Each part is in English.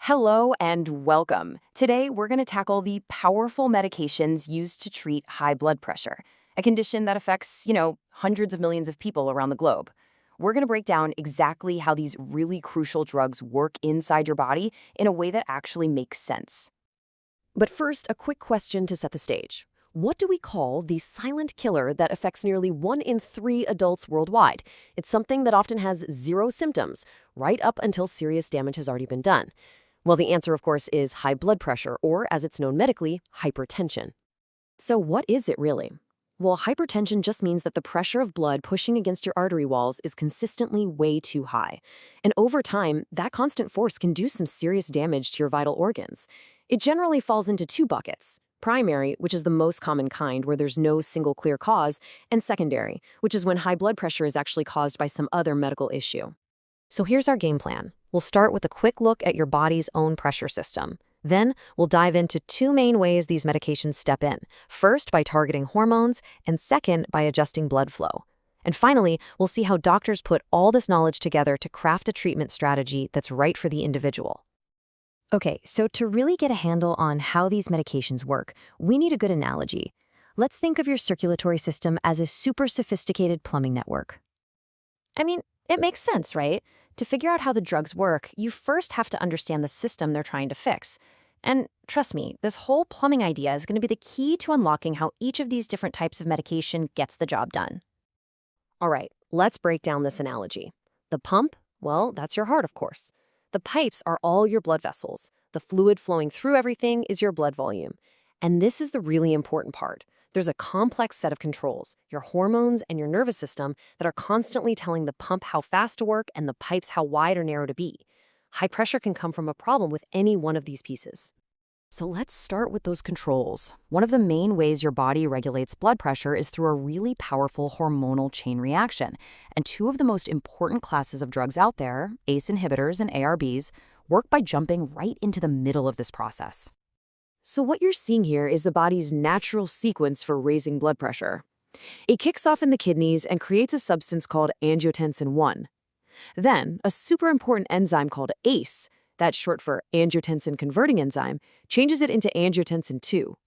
Hello and welcome. Today, we're going to tackle the powerful medications used to treat high blood pressure, a condition that affects, hundreds of millions of people around the globe. We're going to break down exactly how these really crucial drugs work inside your body in a way that actually makes sense. But first, a quick question to set the stage. What do we call the silent killer that affects nearly 1 in 3 adults worldwide? It's something that often has zero symptoms, right up until serious damage has already been done. Well, the answer, of course, is high blood pressure, or as it's known medically, hypertension. So what is it really? Well, hypertension just means that the pressure of blood pushing against your artery walls is consistently way too high. And over time, that constant force can do some serious damage to your vital organs. It generally falls into 2 buckets. Primary, which is the most common kind where there's no single clear cause, and secondary, which is when high blood pressure is actually caused by some other medical issue. So here's our game plan. We'll start with a quick look at your body's own pressure system. Then we'll dive into 2 main ways these medications step in. First, by targeting hormones, and second, by adjusting blood flow. And finally, we'll see how doctors put all this knowledge together to craft a treatment strategy that's right for the individual. Okay, so to really get a handle on how these medications work, we need a good analogy. Let's think of your circulatory system as a super sophisticated plumbing network. I mean, it makes sense, right? To figure out how the drugs work, you first have to understand the system they're trying to fix. And trust me, this whole plumbing idea is going to be the key to unlocking how each of these different types of medication gets the job done. All right, let's break down this analogy. The pump, well, that's your heart, of course. The pipes are all your blood vessels. The fluid flowing through everything is your blood volume. And this is the really important part. There's a complex set of controls, your hormones and your nervous system, that are constantly telling the pump how fast to work and the pipes how wide or narrow to be. High pressure can come from a problem with any one of these pieces. So let's start with those controls. One of the main ways your body regulates blood pressure is through a really powerful hormonal chain reaction. And 2 of the most important classes of drugs out there, ACE inhibitors and ARBs, work by jumping right into the middle of this process. So what you're seeing here is the body's natural sequence for raising blood pressure. It kicks off in the kidneys and creates a substance called angiotensin 1. Then, a super important enzyme called ACE, that's short for angiotensin-converting enzyme, changes it into angiotensin 2.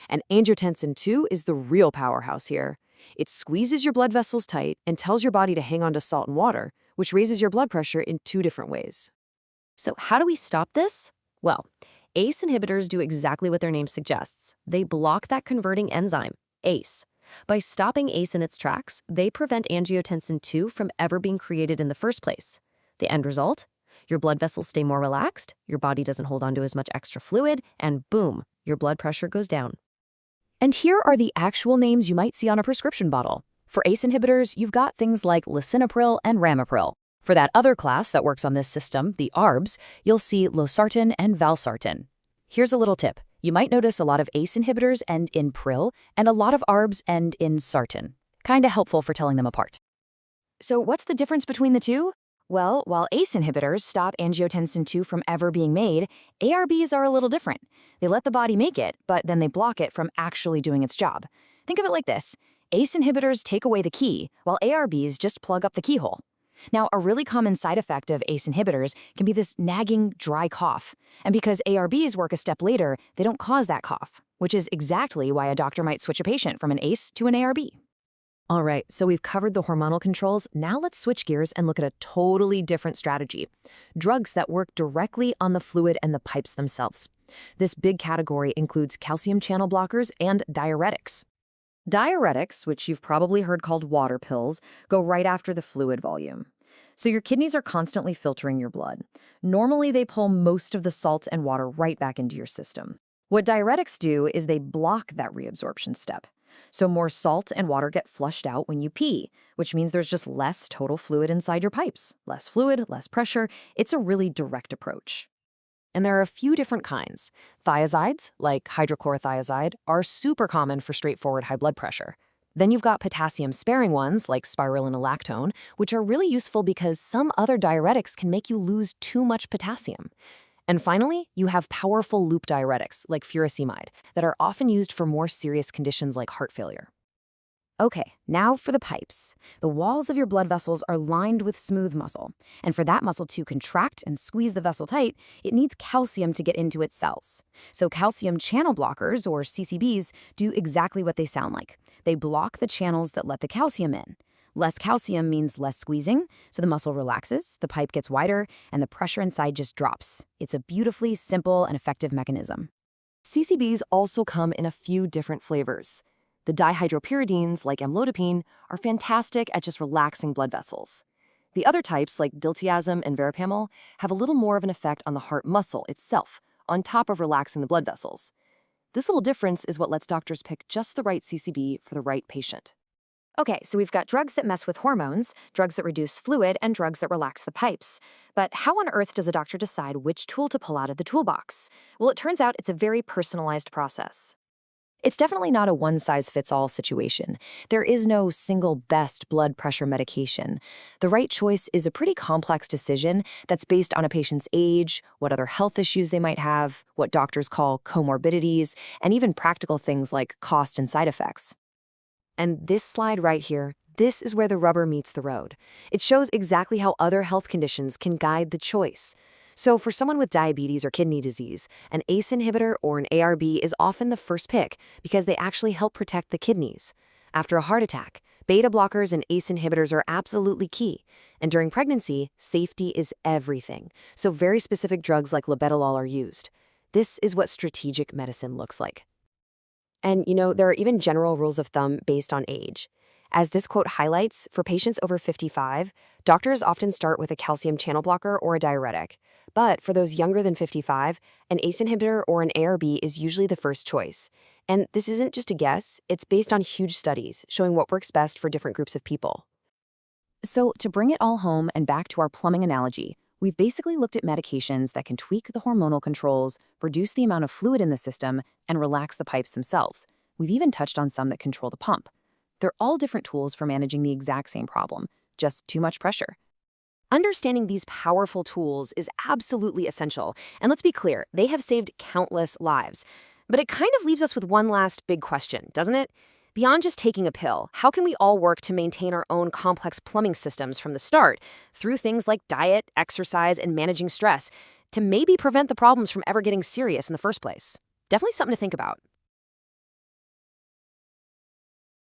And angiotensin 2 is the real powerhouse here. It squeezes your blood vessels tight and tells your body to hang on to salt and water, which raises your blood pressure in 2 different ways. So how do we stop this? Well, ACE inhibitors do exactly what their name suggests. They block that converting enzyme, ACE. By stopping ACE in its tracks, they prevent angiotensin 2 from ever being created in the first place. The end result? Your blood vessels stay more relaxed, your body doesn't hold on to as much extra fluid, and boom, your blood pressure goes down. And here are the actual names you might see on a prescription bottle. For ACE inhibitors, you've got things like lisinopril and ramipril. For that other class that works on this system, the ARBs, you'll see losartan and valsartan. Here's a little tip. You might notice a lot of ACE inhibitors end in pril, and a lot of ARBs end in sartan. Kinda helpful for telling them apart. So what's the difference between the 2? Well, while ACE inhibitors stop angiotensin 2 from ever being made, ARBs are a little different. They let the body make it, but then they block it from actually doing its job. Think of it like this. ACE inhibitors take away the key, while ARBs just plug up the keyhole. Now, a really common side effect of ACE inhibitors can be this nagging, dry cough. And because ARBs work a step later, they don't cause that cough, which is exactly why a doctor might switch a patient from an ACE to an ARB. All right, so we've covered the hormonal controls. Now let's switch gears and look at a totally different strategy. Drugs that work directly on the fluid and the pipes themselves. This big category includes calcium channel blockers and diuretics. Diuretics, which you've probably heard called water pills, go right after the fluid volume. So your kidneys are constantly filtering your blood. Normally, they pull most of the salt and water right back into your system. What diuretics do is they block that reabsorption step. So more salt and water get flushed out when you pee, which means there's just less total fluid inside your pipes. Less fluid, less pressure. It's a really direct approach. And there are a few different kinds. Thiazides, like hydrochlorothiazide, are super common for straightforward high blood pressure. Then you've got potassium-sparing ones, like spironolactone, which are really useful because some other diuretics can make you lose too much potassium. And finally, you have powerful loop diuretics, like furosemide, that are often used for more serious conditions like heart failure. Okay, now for the pipes. The walls of your blood vessels are lined with smooth muscle, and for that muscle to contract and squeeze the vessel tight, it needs calcium to get into its cells. So calcium channel blockers, or CCBs, do exactly what they sound like. They block the channels that let the calcium in. Less calcium means less squeezing, so the muscle relaxes, the pipe gets wider, and the pressure inside just drops. It's a beautifully simple and effective mechanism. CCBs also come in a few different flavors. The dihydropyridines, like amlodipine, are fantastic at just relaxing blood vessels. The other types, like diltiazem and verapamil, have a little more of an effect on the heart muscle itself, on top of relaxing the blood vessels. This little difference is what lets doctors pick just the right CCB for the right patient. Okay, so we've got drugs that mess with hormones, drugs that reduce fluid, and drugs that relax the pipes. But how on earth does a doctor decide which tool to pull out of the toolbox? Well, it turns out it's a very personalized process. It's definitely not a one-size-fits-all situation. There is no single best blood pressure medication. The right choice is a pretty complex decision that's based on a patient's age, what other health issues they might have, what doctors call comorbidities, and even practical things like cost and side effects. And this slide right here, this is where the rubber meets the road. It shows exactly how other health conditions can guide the choice. So for someone with diabetes or kidney disease, an ACE inhibitor or an ARB is often the first pick because they actually help protect the kidneys. After a heart attack, beta blockers and ACE inhibitors are absolutely key. And during pregnancy, safety is everything. So very specific drugs like labetalol are used. This is what strategic medicine looks like. And, there are even general rules of thumb based on age. As this quote highlights, for patients over 55, doctors often start with a calcium channel blocker or a diuretic. But for those younger than 55, an ACE inhibitor or an ARB is usually the first choice. And this isn't just a guess, it's based on huge studies showing what works best for different groups of people. So to bring it all home and back to our plumbing analogy, we've basically looked at medications that can tweak the hormonal controls, reduce the amount of fluid in the system, and relax the pipes themselves. We've even touched on some that control the pump. They're all different tools for managing the exact same problem, just too much pressure. Understanding these powerful tools is absolutely essential, and let's be clear, they have saved countless lives. But it kind of leaves us with one last big question, doesn't it? Beyond just taking a pill, how can we all work to maintain our own complex plumbing systems from the start, through things like diet, exercise, and managing stress, to maybe prevent the problems from ever getting serious in the first place? Definitely something to think about.